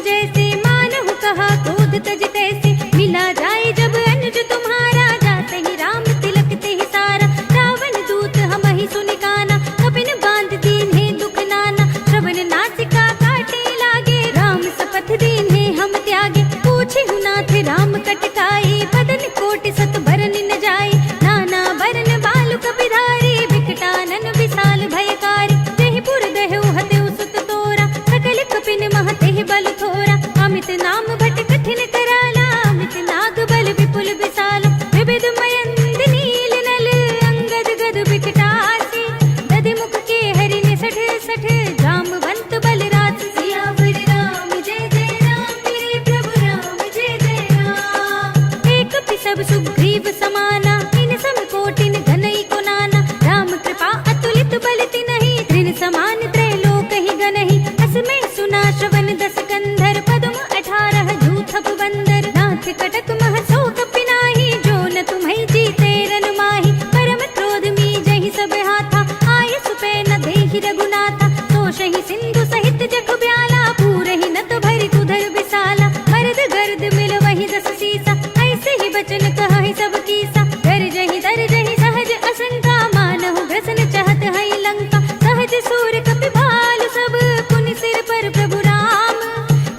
जैसे, मानहु कहा क्रोध तज तैसे। मिला जाए जब अनुज तुम्हारा, जाते ही राम तिलक ते ही सारा। रावण दूत हम ही सुनि काना, कपिन बांध दीन्हे दुख नाना। श्रवण नासिका काटे लागे, राम शपथ दीन्हे हम त्यागे। पूछिहु नाथ राम कटकाई, बदन कोटि सत बरन न जाए। नाना बरन बालु कपिधारी, विकटानन विशाल भयकारी। तेहि पुर दहु हतेउ सुत तोरा, सकल कपिन मह तेहि बल थोरा। अमित नाम भट कठिन कराला, अमित नाग बल विपुल विशाल। विविध मयंद नील नल, अंगद गद विकटासी। दधि मुख के हरि निसठ सठ, जामवंत बल रास। सियावर राम जय जय राम, मेरे प्रभु राम जय जय राम। एक कपि सब सुग्रीव समाना, इन सम कोटिन घनई को नाना। राम कृपा अतुलित बल तिनहि, तृण समान त्रैलोक ही गनहि। असमय सुना श्रवण दस कंधर, पद्म 18 जूथप बंदर। नाथ कटक मह सो कपि नाहि, जो न तुम्है जीते रन माहि। परम क्रोध मीजहि सब हाथा, आय सुपै न देहि रघुनाथा। तोषहि सिंधु सहित जग ब्याला, पूरहि नत भरि तुधर विशाला। मर्द गर्द मिल वहि दस सीसा, ऐसे ही बचन कहहि सब कीसा। गरजहि दरजहि सहज असंका, मानहु ग्रसन चहत है लंका। सहज सूर कपि भालु सब, पुनि सिर पर प्रभु राम।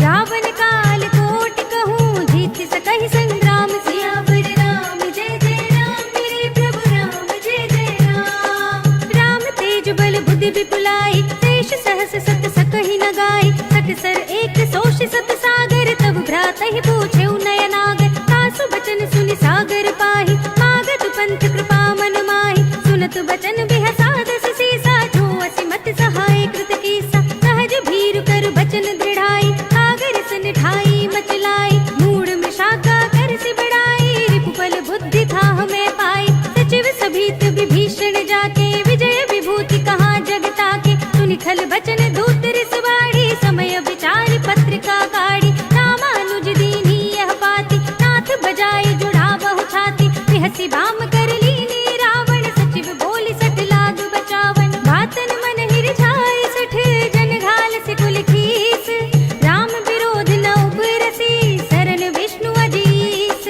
रावण काल कोटि कहूँ, जीत सकहि संग्राम। सियावर राम जय जय राम, मेरे प्रभु राम जय जय राम। राम तेज बल बुद्धि विपुलाई, शेष सहस सत सकहि न गाई। सकसर एक सोष सत सागर, तब भ्रातहि पूछेउ नयनागर। तासु बचन सुनि सागर पाहि, मागत पंथ कृपा मन माहि। सुनत बचन बिहसा दस सीसा, जो असिमत सहाय कृत कीसा। सहज भीरु कर बचन दृढ़ाई, सागर सन ठाई मचलाई। मूढ़ मिषाका कर सि बड़ाई, रिपुबल बुद्धि था हमें पाई। सचिव सभीत विभीषण जाके, विजय विभूति कहाँ जग ताके। सुनि खल बचन दूत रिसवाड़ी, समय विचार पत्रिका गाड़ी। रामानुज दीन्ही यह पाती, नाथ बजाए जुड़ावहु छाती। बिहसी बाम कर लीनी रावण, सचिव बोली सठ लाग बचावन। बातन मन हिर छाई सठ, जन घाल से कुल खीस। राम विरोध न उपरसी, शरण विष्णु अजीस।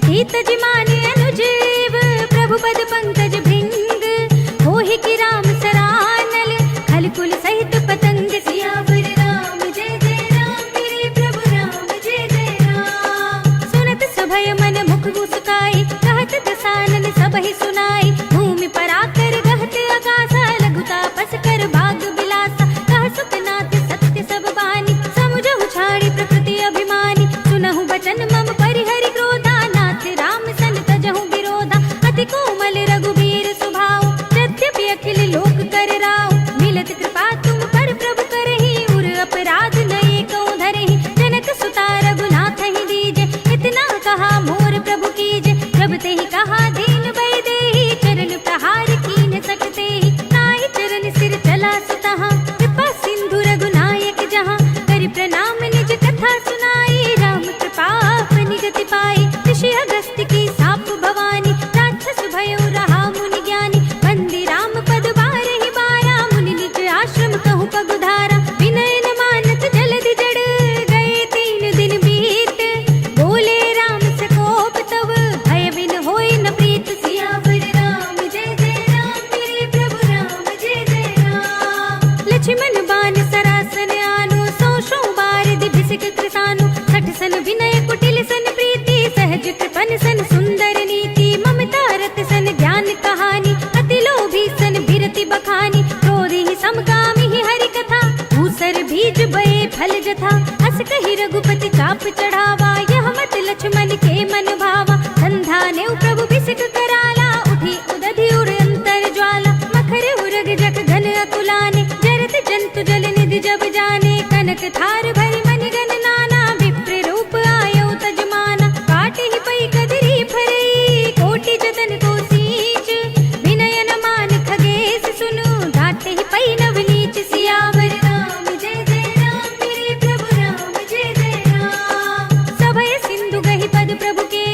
हित जिमाने अनुजीव, प्रभु पद पंकज भृंग। होहि की राम सरानल, खल कुल सहित पतंग। सियावर राम जय जय राम, मेरे प्रभु राम जय जय राम। सुनत सभय मन मुख मुस्काई, कहत दसानन सबहि सुनाई। भूमि पराकर गहत आकाशा, लघुता पस कर भाग बिलासा। कह सुखनाथ सत्य सब बानी, समुझहु छाड़ी प्रकृति अभिमानी। सुनहु बचन मम परिहरि क्रोधा, नाथ राम सन तजहु विरोधा। अति कोमल रघुबीर सुभाऊ, यद्यपि अखिल लोक कर राव। मिलत कृपा तुम पर प्रभु करहि, उर अपराध नये कौ धरहि। जनक सुता रघुनाथ ही दीजे, इतना कहा मोर प्रभु कीजे। प्रभु तेहि कहा दीन भय देहि, चरण प्रहार कीन सकते ही। नाहि चरण सिर चला सुतहाँ, कृपा सिंधु रघुनायक जहाँ। करि प्रणाम निज कथा सुनाई, राम कृपा अपनि गति पाई। ऋषि अगस्त्य की साप भवानी, राक्षस भयउ रहा मुनि ज्ञानी। बंदी राम पद बारहि बारा, मुनि निज आश्रम कहु पगुधारा। विनय न मानत जलधि जड़, गए 3 दिन बीत। बोले राम से कोप तब, भय बिन होय न प्रीत। सियावर राम जय जय राम, मेरे प्रभु राम जय जय राम। लक्ष्मण बान सरासन आनो, 100 बार दिभिसिक कृसानु। सठ सन विनय कुटिल सन प्रीति, सहज कृपन सन सुंदर नीति। ममता रत सन ज्ञान कहानी, अति लोभी सन बिरति बखानी। क्रोधी समकामी ही हरि कथा, भूसर बीज बये फल जथा। अस कहि रघुपति चाप चढ़ावा, यह मत लक्ष्मण के मन भावा। संधा ने प्रभु बिसिक कराला, उठी उदधि उर अंतर ज्वाला। मखर उरग जग घन अकुलाने, जरत जंतु जल निधि जब जाने। कनक थार भरि मन गण नाना, विप्र रूप आयो तजमाना। काटे ही पई कदरी फरई, कोटि जतन को सींच। विनय न मान खगेश सुनु, डांटे ही पई नव नीच। सियावर राम जय जय राम, मेरे प्रभु राम जय जय राम। सभय सिंधु गहि पद प्रभु के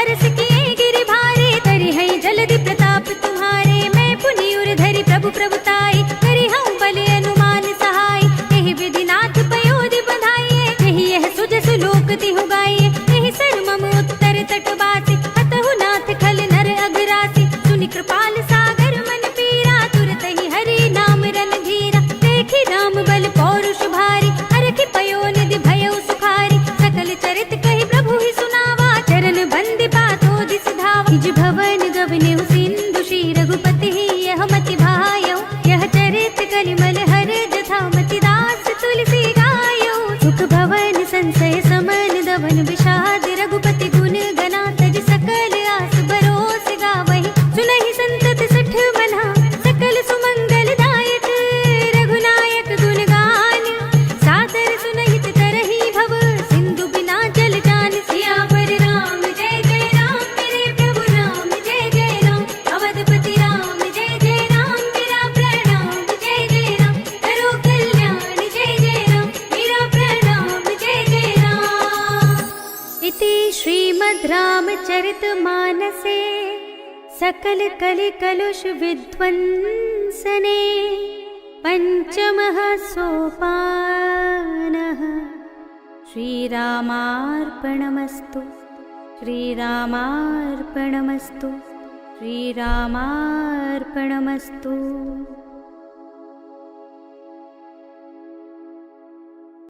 हर्ष किए गिरि भारे, करि हैं जलधि प्रताप तुम्हारे। मैं पुनि उर धरि प्रभु प्रभुताई, करि हूँ बल अनुमान सहाय। एहि विधि नाथ पयोधि बधाइए, एहि यह सुजसु लोक तिहु गाइए। एहि सर मम उत्तर तटवासी, हतहु नाथ खल नर अघरासी। सुनि कृपाल सागर मन पीरा, तुरत ही हरि नाम रणधीरा। देखि राम बल पौरुष भारी, हरखि पयो निधि भयउ सुखारी। सकल चरित कहि प्रभु ही सुनावा, चरण बंदि पातो दिस धावा। निज भवन गवनेउ सिंधु श्री रघुपति ही यह मति भायौ। यह चरित कलिमल हर जथा मति दास तुलसी गायौ। सुख भवन संशय समन दवन विषाद, रघुपति गुण गना तज सकल आस भरोस गावहि। सुनहि संतत सठ मना, सकल सुमंगल दायक। रघुनायक गुण गान, सादर सुनहित तरहि भव। सिंधु बिना जल जान, सियावर राम जय जय राम। मेरे प्रभु राम जय जय राम। अवधपति राम जय जय राम। मेरा प्रणाम जय जय राम। करो कल्याण जय जय राम। मेरा प्रणाम जय जय राम। इति श्रीमद् रामचरितमानसे सकल कलि कलुष विध्वंसने पंचमः सोपानः। श्रीरामार्पणमस्तु, श्रीरामार्पणमस्तु, श्रीरामार्पणमस्तु।